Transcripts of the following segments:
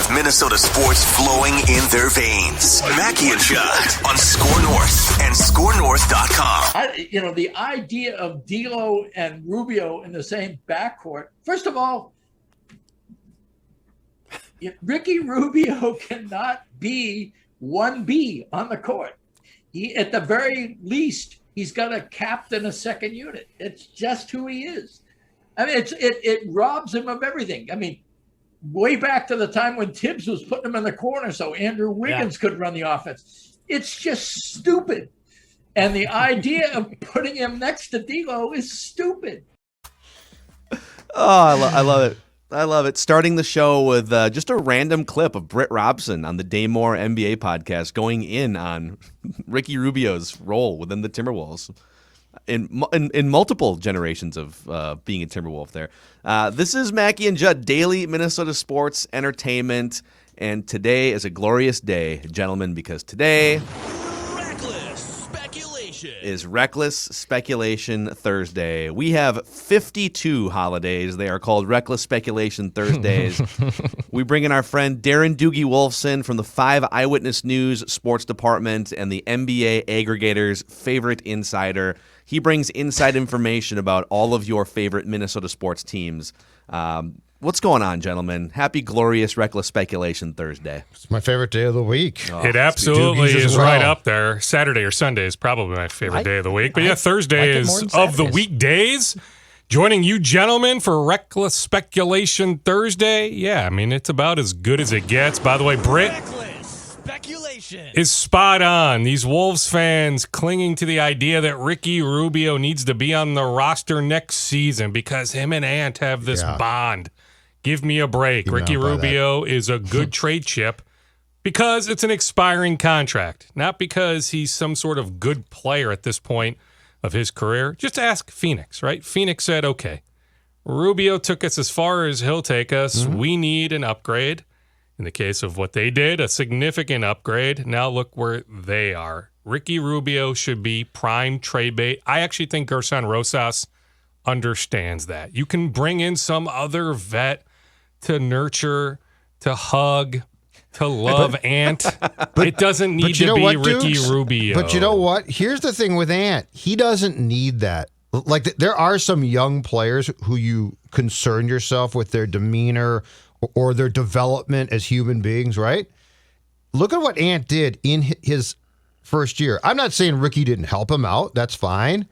with Minnesota sports flowing in their veins. Mackey and Judd on SKOR North and SKORNorth.com. The idea of D'Lo and Rubio in the same backcourt. First of all, Ricky Rubio cannot be 1B on the court. At the very least, he's got to captain a second unit. It's just who he is. I mean, it robs him of everything. I mean, way back to the time when Tibbs was putting him in the corner so Andrew Wiggins could run the offense. It's just stupid. And the idea of putting him next to D'Lo is stupid. Oh, I love it. I love it. Starting the show with just a random clip of Britt Robson on the Daymore NBA podcast going in on Ricky Rubio's role within the Timberwolves in multiple generations of being a Timberwolf there. This is Mackey and Judd, daily Minnesota sports entertainment, and today is a glorious day, gentlemen, because today is Reckless Speculation Thursday. We have 52 holidays. They are called Reckless Speculation Thursdays. We bring in our friend Darren Doogie Wolfson from the 5 Eyewitness News Sports Department and the NBA aggregator's favorite insider. He brings inside information about all of your favorite Minnesota sports teams. What's going on, gentlemen? Happy, glorious, Reckless Speculation Thursday. It's my favorite day of the week. It absolutely is right up there. Saturday or Sunday is probably my favorite day of the week. But Thursday is of the weekdays. Joining you, gentlemen, for Reckless Speculation Thursday. Yeah, I mean, it's about as good as it gets. By the way, Britt is spot on. These Wolves fans clinging to the idea that Ricky Rubio needs to be on the roster next season because him and Ant have this bond. Give me a break. Ricky Rubio is a good trade chip because it's an expiring contract, not because he's some sort of good player at this point of his career. Just ask Phoenix, right? Phoenix said, okay, Rubio took us as far as he'll take us. Mm-hmm. We need an upgrade. In the case of what they did, a significant upgrade. Now look where they are. Ricky Rubio should be prime trade bait. I actually think Gerson Rosas understands that. You can bring in some other vet to nurture, to hug, to love Ant. But it doesn't need to be Ricky Rubio. But you know what? Here's the thing with Ant. He doesn't need that. Like, there are some young players who you concern yourself with their demeanor or their development as human beings, right? Look at what Ant did in his first year. I'm not saying Ricky didn't help him out. That's fine.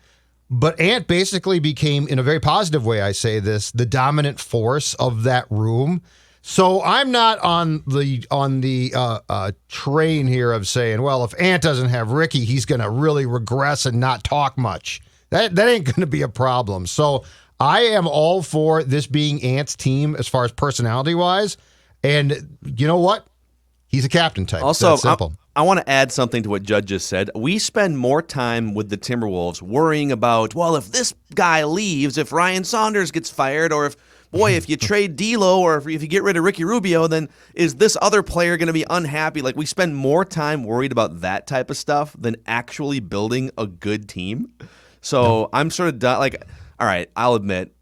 But Ant basically became, in a very positive way, I say this, the dominant force of that room. So I'm not on the train here of saying, well, if Ant doesn't have Ricky, he's going to really regress and not talk much. That ain't going to be a problem. So I am all for this being Ant's team as far as personality-wise. And you know what? He's a captain type. Also, that's simple. I want to add something to what Judd just said. We spend more time with the Timberwolves worrying about, well, if this guy leaves, if Ryan Saunders gets fired, or if you trade D'Lo, or if you get rid of Ricky Rubio, then is this other player going to be unhappy? Like, we spend more time worried about that type of stuff than actually building a good team. So I'm sort of done. Like, all right, I'll admit,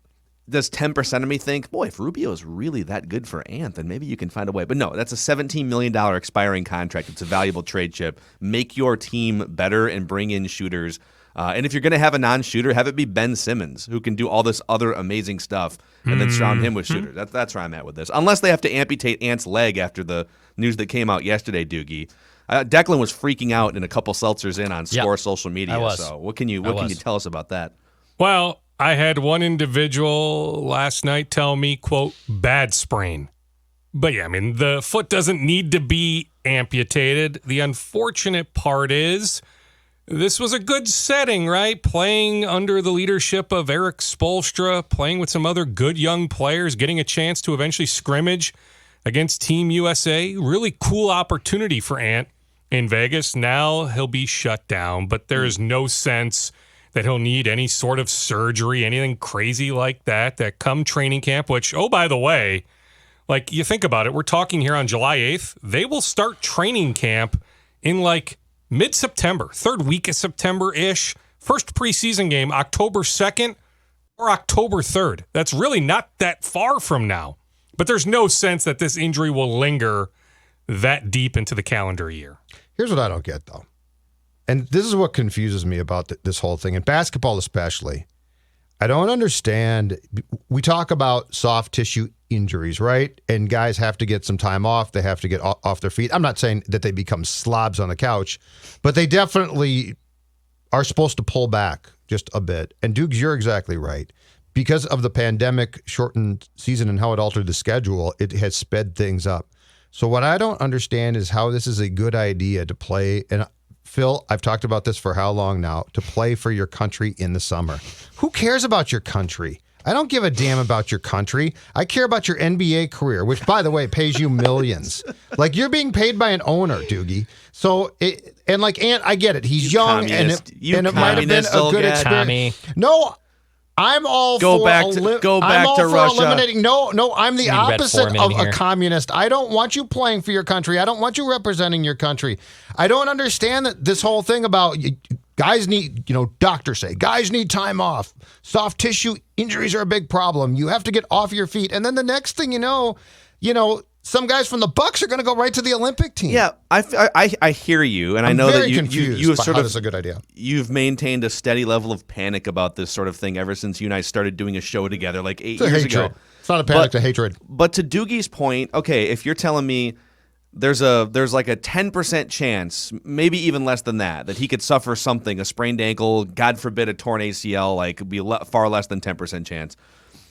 does 10% of me think, boy, if Rubio is really that good for Ant, then maybe you can find a way. But no, that's a $17 million expiring contract. It's a valuable trade chip. Make your team better and bring in shooters. And if you're going to have a non-shooter, have it be Ben Simmons, who can do all this other amazing stuff, and then surround him with shooters. That's where I'm at with this. Unless they have to amputate Ant's leg after the news that came out yesterday, Doogie. Declan was freaking out in a couple seltzers in on SKOR social media. So what can you tell us about that? Well, I had one individual last night tell me, quote, bad sprain. But yeah, I mean, the foot doesn't need to be amputated. The unfortunate part is this was a good setting, right? Playing under the leadership of Eric Spoelstra, playing with some other good young players, getting a chance to eventually scrimmage against Team USA. Really cool opportunity for Ant in Vegas. Now he'll be shut down, but there is no sense that he'll need any sort of surgery, anything crazy like that come training camp, which, oh, by the way, like, you think about it, we're talking here on July 8th. They will start training camp in like mid-September, third week of September-ish. First preseason game, October 2nd or October 3rd. That's really not that far from now. But there's no sense that this injury will linger that deep into the calendar year. Here's what I don't get, though. And this is what confuses me about this whole thing, and basketball especially. I don't understand. We talk about soft tissue injuries, right? And guys have to get some time off. They have to get off their feet. I'm not saying that they become slobs on the couch, but they definitely are supposed to pull back just a bit. And Dukes, you're exactly right. Because of the pandemic shortened season and how it altered the schedule, it has sped things up. So what I don't understand is how this is a good idea to play. And Phil, I've talked about this for how long now, to play for your country in the summer. Who cares about your country? I don't give a damn about your country. I care about your NBA career, which, by the way, pays you millions. Like, you're being paid by an owner, Doogie. So, Ant, I get it. He's young, and it might have been a good experience. Tommy. No, I'm all go for back to Russia. Eliminating. No, I'm the opposite of a here. communist. I don't want you playing for your country. I don't want you representing your country. I don't understand that this whole thing about guys need, doctors say guys need time off. Soft tissue injuries are a big problem. You have to get off your feet, and then the next thing you know, some guys from the Bucks are going to go right to the Olympic team. Yeah, I hear you, and I know that you have sort of that's a good idea. You've maintained a steady level of panic about this sort of thing ever since you and I started doing a show together like 8 years ago. It's not a panic, it's a hatred. But to Doogie's point, okay, if you're telling me there's like a 10% chance, maybe even less than that he could suffer something, a sprained ankle, God forbid a torn ACL, like it'd be far less than 10% chance.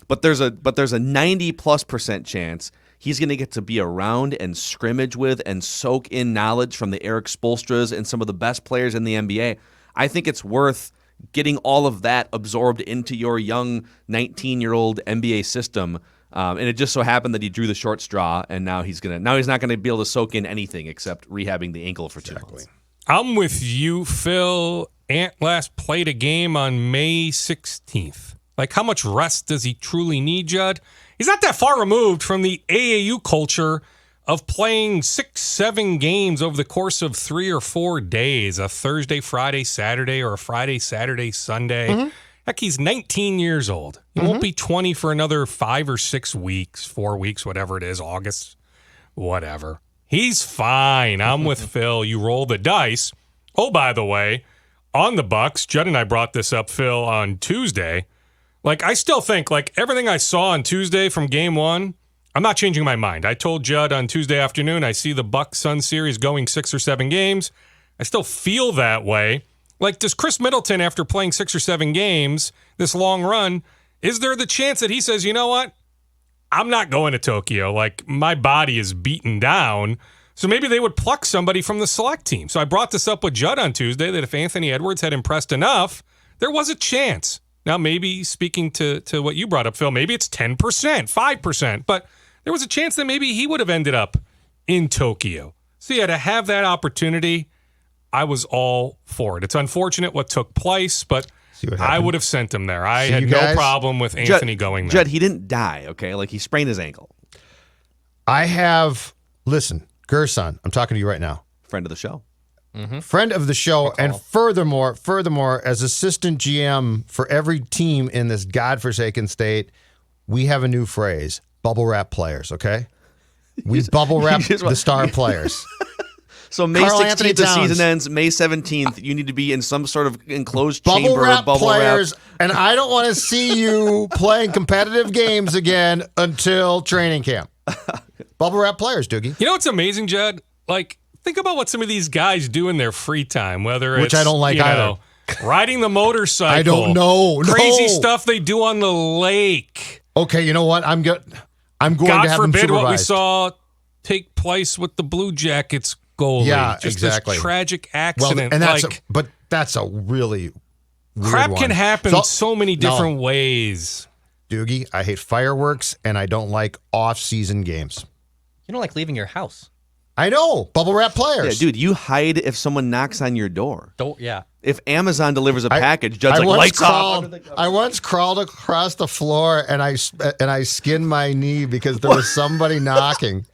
But there's a 90+% chance he's going to get to be around and scrimmage with and soak in knowledge from the Eric Spoelstras and some of the best players in the NBA. I think it's worth getting all of that absorbed into your young 19-year-old NBA system. And it just so happened that he drew the short straw, and now he's not going to be able to soak in anything except rehabbing the ankle for 2 months. I'm with you, Phil. Ant last played a game on May 16th. Like, how much rest does he truly need, Judd? He's not that far removed from the AAU culture of playing 6-7 games over the course of 3 or 4 days, a Thursday, Friday, Saturday, or a Friday, Saturday, Sunday. Mm-hmm. Heck, he's 19 years old. He won't be 20 for another 5 or 6 weeks, 4 weeks, whatever it is, August, whatever. He's fine. I'm with Phil. You roll the dice. Oh, by the way, on the Bucks, Judd and I brought this up, Phil, on Tuesday. Like, I still think, everything I saw on Tuesday from game 1, I'm not changing my mind. I told Judd on Tuesday afternoon, I see the Bucks-Suns series going 6 or 7 games. I still feel that way. Like, does Chris Middleton, after playing 6 or 7 games, this long run, is there the chance that he says, you know what? I'm not going to Tokyo. Like, my body is beaten down. So maybe they would pluck somebody from the select team. So I brought this up with Judd on Tuesday that if Anthony Edwards had impressed enough, there was a chance. Now, maybe speaking to what you brought up, Phil, maybe it's 10%, 5%, but there was a chance that maybe he would have ended up in Tokyo. So, yeah, to have that opportunity, I was all for it. It's unfortunate what took place, but I would have sent him there. I had no problem with Anthony going there. Judd, he didn't die, okay? Like, he sprained his ankle. Listen, Gerson, I'm talking to you right now. Friend of the show. Mm-hmm. Friend of the show, and furthermore, as assistant GM for every team in this godforsaken state, we have a new phrase: bubble wrap players. Okay, we bubble wrap the star players. So May 16th, the season ends. May 17th, you need to be in some sort of enclosed chamber wrap bubble players, wrap. And I don't want to see you playing competitive games again until training camp. Bubble wrap players, Doogie. You know what's amazing, Judd? Like, think about what some of these guys do in their free time, whether Which it's, I don't like either. Riding the motorcycle. I don't know. Crazy stuff they do on the lake. Okay, you know what? I'm going to have them God supervised. forbid what we saw take place with the Blue Jackets goalie. Yeah, Just exactly. This tragic accident. Well, and that's a really weird crap one. can happen so many different ways. Doogie, I hate fireworks, and I don't like off-season games. You don't like leaving your house. I know. Bubble wrap players. Yeah, dude, you hide if someone knocks on your door. Yeah. If Amazon delivers a package, Judd's like, lights off. I once crawled across the floor and I skinned my knee because there was somebody knocking,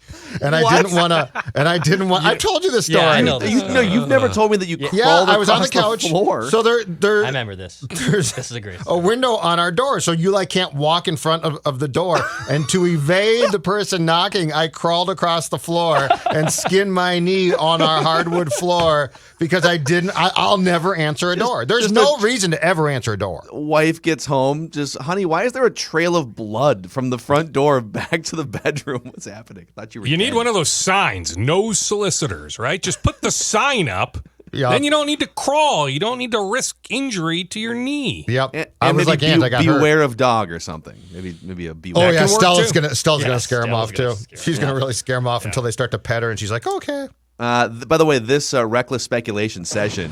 and I didn't want to. And I didn't want. I told you this story. Yeah, I know this. You've never told me that you crawled I across was on the couch. floor. So there. I remember this. There's this is a great a story. window on our door, so you can't walk in front of the door. And to evade the person knocking, I crawled across the floor and skinned my knee on our hardwood floor because I didn't. I'll never answer a door. There's no reason to ever answer a door. Wife gets home, honey, why is there a trail of blood from the front door back to the bedroom? What's happening? I thought you were You dead. need one of those signs, no solicitors, right? Just put the sign up. Yep. Then you don't need to crawl. You don't need to risk injury to your knee. Yep. And I was maybe like, I got hurt. beware of dog or something. Maybe a beware. Oh yeah, can work, Stella's too. gonna scare him off too. Stella's gonna She's gonna really scare him off until they start to pet her, and she's like, okay. By the way, this reckless speculation session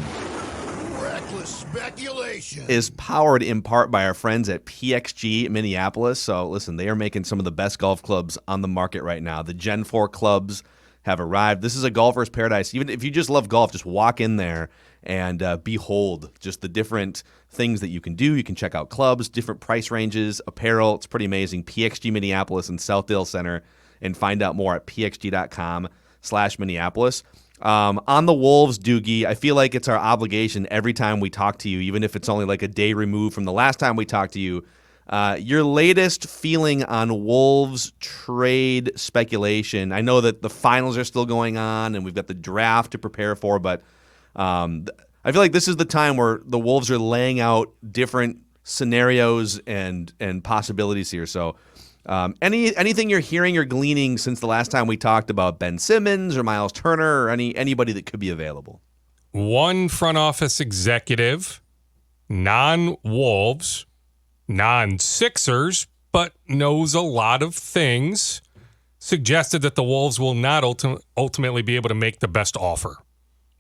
is powered in part by our friends at PXG Minneapolis. So listen, they are making some of the best golf clubs on the market right now. The Gen 4 clubs have arrived. This is a golfer's paradise. Even if you just love golf, just walk in there and behold just the different things that you can do. You can check out clubs, different price ranges, apparel. It's pretty amazing. PXG Minneapolis and Southdale Center, and find out more at pxg.com/Minneapolis. On the Wolves, Doogie, I feel like it's our obligation every time we talk to you, even if it's only like a day removed from the last time we talked to you. Your latest feeling on Wolves trade speculation. I know that the finals are still going on and we've got the draft to prepare for, but I feel like this is the time where the Wolves are laying out different scenarios and possibilities here. So anything you're hearing or gleaning since the last time we talked about Ben Simmons or Miles Turner or anybody that could be available? One front office executive, non-Wolves, non-Sixers, but knows a lot of things, suggested that the Wolves will not ultimately be able to make the best offer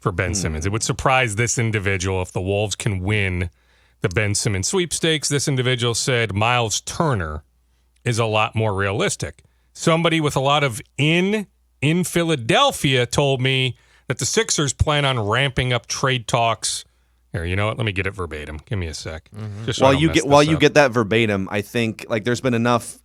for Ben Simmons. It would surprise this individual if the Wolves can win the Ben Simmons sweepstakes. This individual said Miles Turner is a lot more realistic. Somebody with a lot of in Philadelphia told me that the Sixers plan on ramping up trade talks. Here, you know what? Let me get it verbatim. Give me a sec. Just so While I don't you mess get this while you up. get that verbatim, I think there's been enough.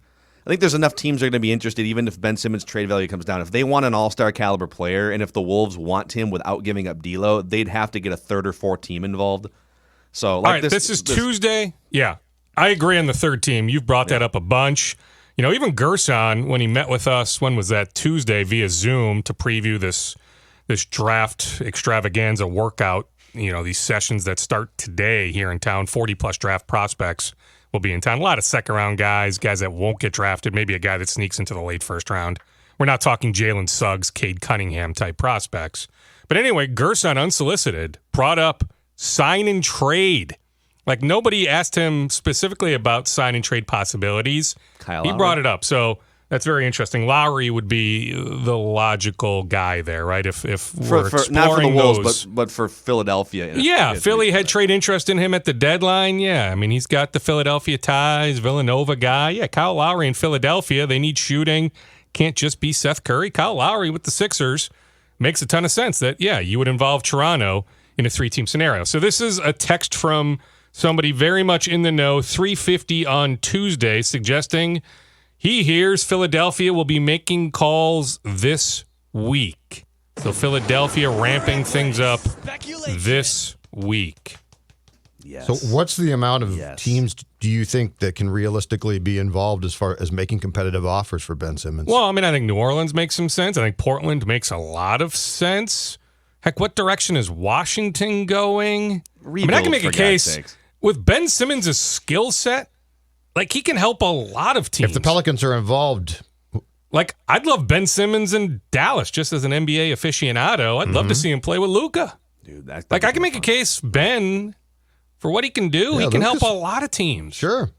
I think there's enough teams that are going to be interested, even if Ben Simmons' trade value comes down. If they want an all-star caliber player, and if the Wolves want him without giving up D'Lo, they'd have to get a third or fourth team involved. So, all right, this is Tuesday. Yeah, I agree on the third team. You've brought that up a bunch. You know, even Gerson, when he met with us, when was that? Tuesday via Zoom to preview this draft extravaganza workout. You know, these sessions that start today here in town. 40-plus draft prospects will be in town. A lot of second-round guys that won't get drafted, maybe a guy that sneaks into the late first round. We're not talking Jalen Suggs, Cade Cunningham type prospects. But anyway, Gerson, unsolicited, brought up sign and trade. Like, nobody asked him specifically about sign and trade possibilities. Kyle He Lowry. brought it up. So that's very interesting. Lowry would be the logical guy there, right? If we're for not for the exploring Wolves, those. but for Philadelphia. Yeah, Philly had trade interest in him at the deadline. Yeah, I mean, he's got the Philadelphia ties, Villanova guy. Yeah, Kyle Lowry in Philadelphia. They need shooting. Can't just be Seth Curry. Kyle Lowry with the Sixers makes a ton of sense that, yeah, you would involve Toronto in a three-team scenario. So this is a text from somebody very much in the know, 3:50 on Tuesday, suggesting he hears Philadelphia will be making calls this week. So Philadelphia ramping things up this week. Yes. So what's the amount of teams do you think that can realistically be involved as far as making competitive offers for Ben Simmons? Well, I mean, I think New Orleans makes some sense. I think Portland makes a lot of sense. Heck, what direction is Washington going? I can make a case with Ben Simmons' skill set. Like, he can help a lot of teams. If the Pelicans are involved. Like, I'd love Ben Simmons in Dallas just as an NBA aficionado. I'd love to see him play with Luka. Dude, I can make a case, Ben, for what he can do. He can help a lot of teams. Sure.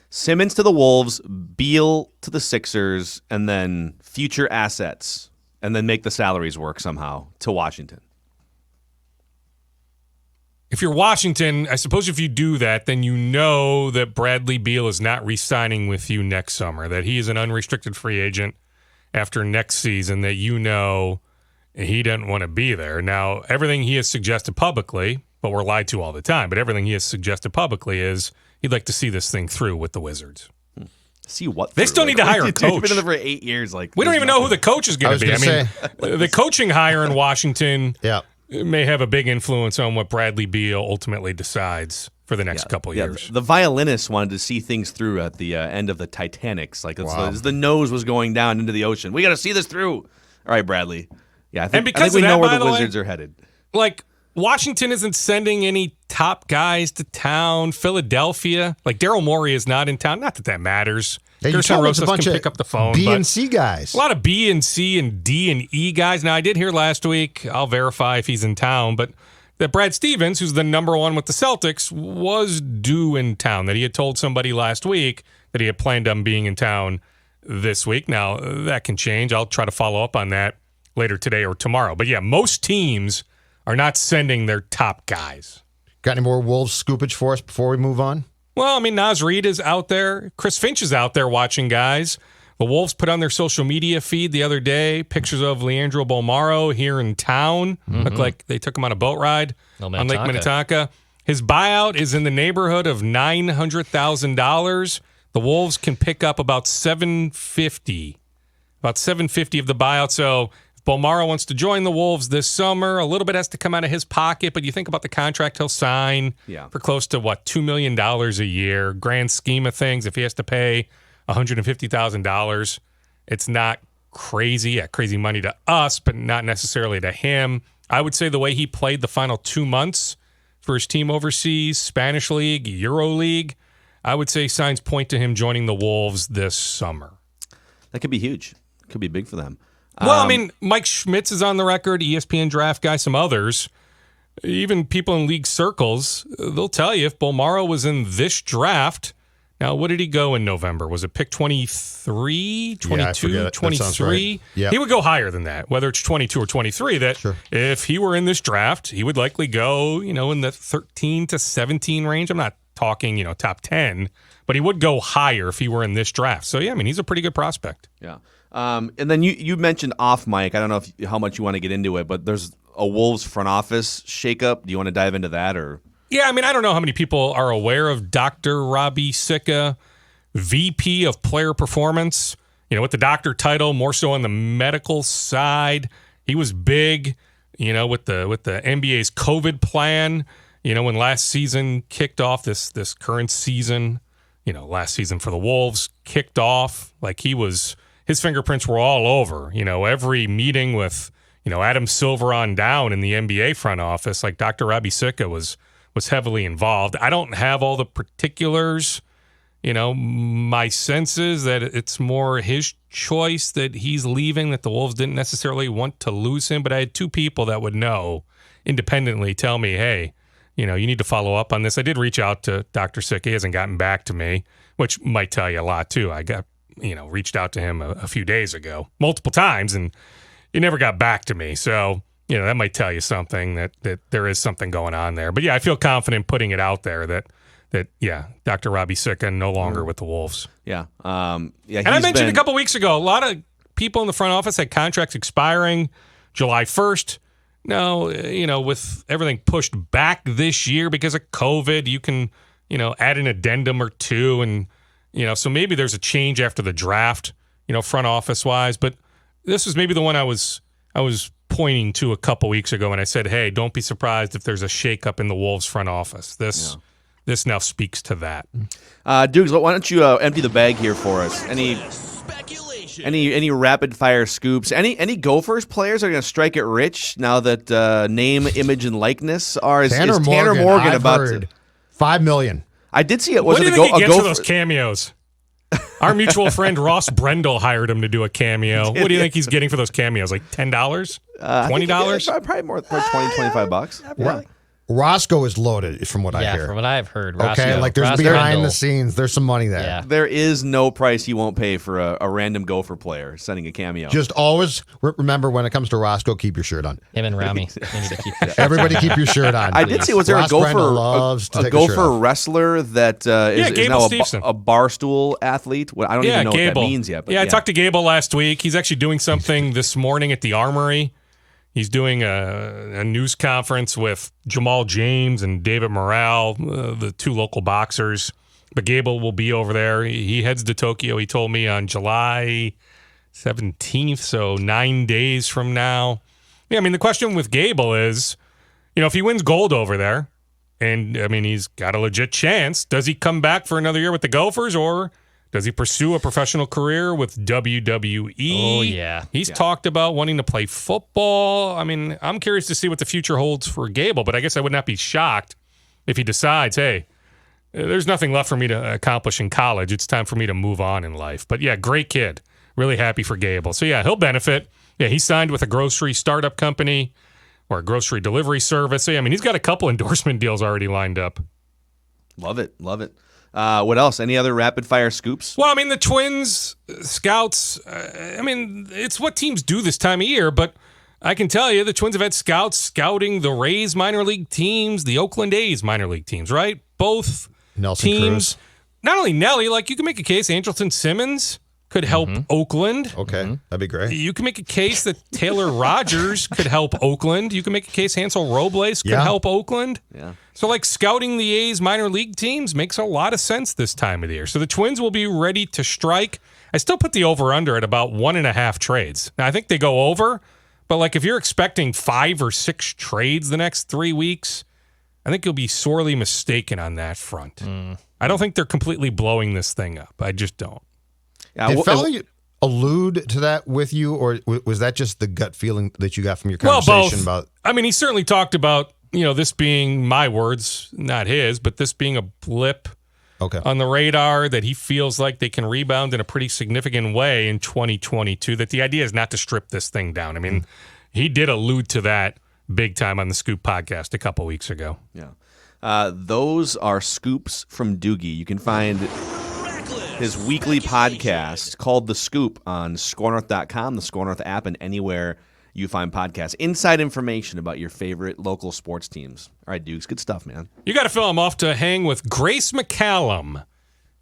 Simmons to the Wolves, Beal to the Sixers, and then future assets, and then make the salaries work somehow to Washington. If you're Washington, I suppose if you do that, then you know that Bradley Beal is not re-signing with you next summer, that he is an unrestricted free agent after next season, that you know he doesn't want to be there. Now, everything he has suggested publicly, but we're lied to all the time. But everything he has suggested publicly is he'd like to see this thing through with the Wizards. See what? They still need to hire a coach. You've been in there for 8 years. We don't even know who the coach is going to be. I mean, the coaching hire in Washington may have a big influence on what Bradley Beal ultimately decides for the next couple years. The violinist wanted to see things through at the end of the Titanic's. Like as the nose was going down into the ocean. We got to see this through. All right, Bradley. Yeah, I think we know where the Wizards are headed. Like, Washington isn't sending any top guys to town. Philadelphia, like Daryl Morey is not in town. Not that that matters. Gerson Rosas can pick up the phone. B and C guys. A lot of B and C and D and E guys. Now, I did hear last week, I'll verify if he's in town, but that Brad Stevens, who's the number one with the Celtics, was due in town. That he had told somebody last week that he had planned on being in town this week. Now, that can change. I'll try to follow up on that later today or tomorrow. But yeah, most teams are not sending their top guys. Got any more Wolves scoopage for us before we move on? Well, I mean, Naz Reid is out there. Chris Finch is out there watching guys. The Wolves put on their social media feed the other day pictures of Leandro Bolmaro here in town. Looked like they took him on a boat ride on Lake Minnetonka. His buyout is in the neighborhood of $900,000. The Wolves can pick up about $750 of the buyout. So Bolmaro wants to join the Wolves this summer. A little bit has to come out of his pocket, but you think about the contract he'll sign for close to, $2 million a year. Grand scheme of things, if he has to pay $150,000, it's not crazy. Yeah, crazy money to us, but not necessarily to him. I would say the way he played the final 2 months for his team overseas, Spanish League, Euro League, I would say signs point to him joining the Wolves this summer. That could be huge. Could be big for them. Well, I mean, Mike Schmitz is on the record, ESPN draft guy, some others. Even people in league circles, they'll tell you if Bolmaro was in this draft. Now, what did he go in November? Was it pick 23, 22, 23? Right. Yep. He would go higher than that, whether it's 22 or 23. If he were in this draft, he would likely go, in the 13 to 17 range. I'm not talking, top 10, but he would go higher if he were in this draft. So, yeah, I mean, he's a pretty good prospect. Yeah. And then you mentioned off mic. I don't know how much you want to get into it, but there's a Wolves front office shakeup. Do you want to dive into that or? Yeah, I mean, I don't know how many people are aware of Dr. Robbie Sicca, VP of Player Performance. With the doctor title, more so on the medical side. He was big, with the NBA's COVID plan. When last season kicked off, this current season, last season for the Wolves kicked off, like his fingerprints were all over, every meeting with, Adam Silver on down in the NBA front office, like Dr. Robbie Sicca was heavily involved. I don't have all the particulars. My sense is that it's more his choice that he's leaving, that the Wolves didn't necessarily want to lose him. But I had two people that would know independently tell me, hey, you need to follow up on this. I did reach out to Dr. Sicca. He hasn't gotten back to me, which might tell you a lot, too. I got reached out to him a few days ago, multiple times, and he never got back to me. So, that might tell you something that there is something going on there. But yeah, I feel confident putting it out there that Dr. Robbie Sicca no longer with the Wolves. Yeah. And I mentioned a couple weeks ago, a lot of people in the front office had contracts expiring July 1st. No, with everything pushed back this year because of COVID, you can, add an addendum or two and so maybe there's a change after the draft, front office wise. But this was maybe the one I was pointing to a couple weeks ago when I said, hey, don't be surprised if there's a shakeup in the Wolves front office. This now speaks to that. Dukes, why don't you empty the bag here for us? Any rapid fire scoops? Any Gophers players are going to strike it rich now that name, image, and likeness are? Is Tanner Morgan about to $5 million? I did see it. What do you think he gets for those cameos? Our mutual friend Ross Brendel hired him to do a cameo. What do you think he's getting for those cameos? Like $10? $20? Probably more, $20-$25. Yeah. Roscoe is loaded, from what I hear. Yeah, from what I've heard. There's behind the scenes. There's some money there. Yeah. There is no price you won't pay for a random Gopher player sending a cameo. Just always remember when it comes to Roscoe, keep your shirt on. Him and Rami. They need to keep Everybody keep your shirt on. I did see, was there a Gopher wrestler that is now a barstool athlete? I don't even know what that means yet. But I talked to Gable last week. He's actually doing something this morning at the Armory. He's doing a news conference with Jamal James and David Morrell, the two local boxers. But Gable will be over there. He heads to Tokyo, he told me, on July 17th, so 9 days from now. Yeah, I mean, the question with Gable is, if he wins gold over there, and, I mean, he's got a legit chance, does he come back for another year with the Gophers, or does he pursue a professional career with WWE? Oh, yeah. He's talked about wanting to play football. I mean, I'm curious to see what the future holds for Gable, but I guess I would not be shocked if he decides, hey, there's nothing left for me to accomplish in college. It's time for me to move on in life. But, yeah, great kid. Really happy for Gable. So, yeah, he'll benefit. Yeah, he signed with a grocery startup company or a grocery delivery service. So, yeah, I mean, he's got a couple endorsement deals already lined up. Love it. Love it. What else? Any other rapid-fire scoops? Well, I mean, the Twins, scouts, I mean, it's what teams do this time of year, but I can tell you the Twins have had scouts scouting the Rays minor league teams, the Oakland A's minor league teams, right? Both Nelson teams. Cruz. Not only Nelly, like you can make a case Andrelton Simmons could help Oakland. Okay, that'd be great. You can make a case that Taylor Rogers could help Oakland. You can make a case Hansel Robles could help Oakland. Yeah. So, like, scouting the A's minor league teams makes a lot of sense this time of the year. So the Twins will be ready to strike. I still put the over-under at about 1.5 trades. Now, I think they go over, but, like, if you're expecting 5 or 6 trades the next 3 weeks, I think you'll be sorely mistaken on that front. I don't think they're completely blowing this thing up. I just don't. Did Felly allude to that with you, or was that just the gut feeling that you got from your conversation about? I mean, he certainly talked about, this being my words, not his, but this being a blip on the radar, that he feels like they can rebound in a pretty significant way in 2022, that the idea is not to strip this thing down. I mean, he did allude to that big time on the Scoop podcast a couple weeks ago. Yeah. Those are scoops from Doogie. You can find his weekly podcast called The Scoop on SKORNorth.com, the SKOR North app, and anywhere you find podcasts. Inside information about your favorite local sports teams. All right, Dukes, good stuff, man. You got to fill him off to hang with Grace McCallum,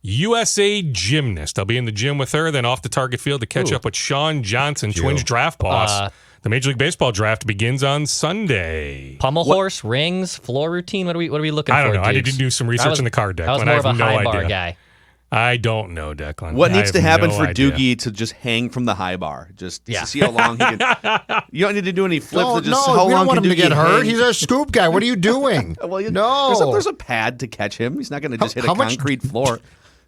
USA gymnast. I'll be in the gym with her, then off the target field to catch up with Sean Johnson, Twins draft boss. The Major League Baseball draft begins on Sunday. Pummel horse, rings, floor routine. What are we looking for? I don't know. Dukes? I did do some research in the card, Declan. I was more of a no high bar idea. guy. I don't know, Declan. What needs to happen for idea. Doogie to just hang from the high bar? Just to see how long he can. You don't need to do any flips. No, how we long don't want him can to get Doogie hurt. hang? He's our scoop guy. What are you doing? Well, there's a pad to catch him. He's not going to just hit a concrete floor.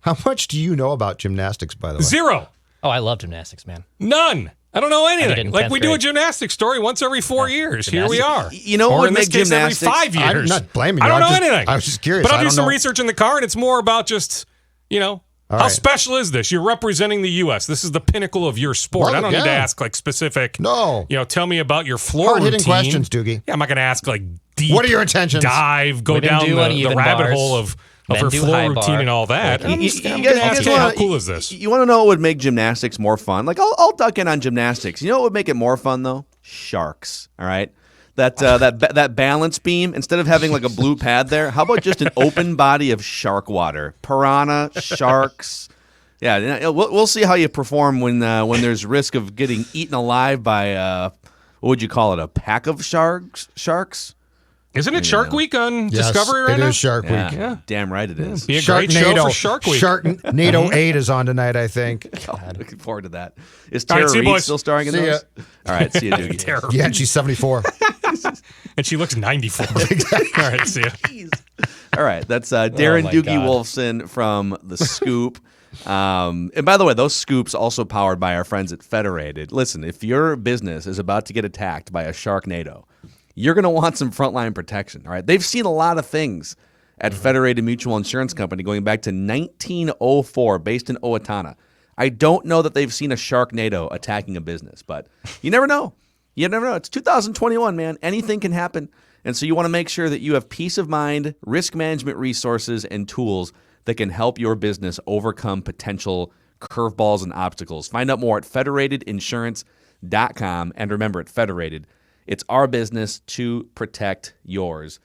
How much do you know about gymnastics, by the way? 0. Oh, I love gymnastics, man. None. I don't know anything. Like, we do a grade. gymnastics story once every 4 years. Here we are. You know what Or would in this make case, every gymnastics? 5 years. I'm not blaming you. I don't know anything. I was just curious. But I'll I do don't some know. research in the car, and it's more about just, how right. special is this? You're representing the U.S. This is the pinnacle of your sport. Well, I don't need to yeah. ask, like, specific, No. tell me about your floor Hard-hitting routine. questions, Doogie. Yeah, I'm not going to ask, like, deep What are your intentions? dive, go Women down do the uneven rabbit bars. hole of Men her do floor high routine bar. and all that. I'm You going guys to ask you, wanna- how cool is this? You want to know what would make gymnastics more fun? Like, I'll duck in on gymnastics. You know what would make it more fun, though? Sharks, all right? That balance beam, instead of having like a blue pad there, how about just an open body of shark water? Piranha, sharks. Yeah, we'll see how you perform when there's risk of getting eaten alive by, what would you call it, a pack of sharks? Isn't it Shark Week on Discovery right it now? is Shark Week. Yeah, damn right it is. Be a great show for Shark Week. Sharknado 8 is on tonight, I think. Oh, looking forward to that. Is All right, Tara see you, Reid boys. still starring in See ya. those? All right, see you, Doogie. Terror. Yeah, and she's 74. And she looks 94. All right, see ya. All right, that's Darren my Doogie God. Wolfson from The Scoop. And by the way, those scoops also powered by our friends at Federated. Listen, if your business is about to get attacked by a Sharknado, you're going to want some frontline protection, all right? They've seen a lot of things at Federated Mutual Insurance Company going back to 1904, based in Owatonna. I don't know that they've seen a Sharknado attacking a business, but you never know. You never know. It's 2021, man. Anything can happen. And so you want to make sure that you have peace of mind, risk management resources, and tools that can help your business overcome potential curveballs and obstacles. Find out more at federatedinsurance.com. And remember, at Federated, it's our business to protect yours.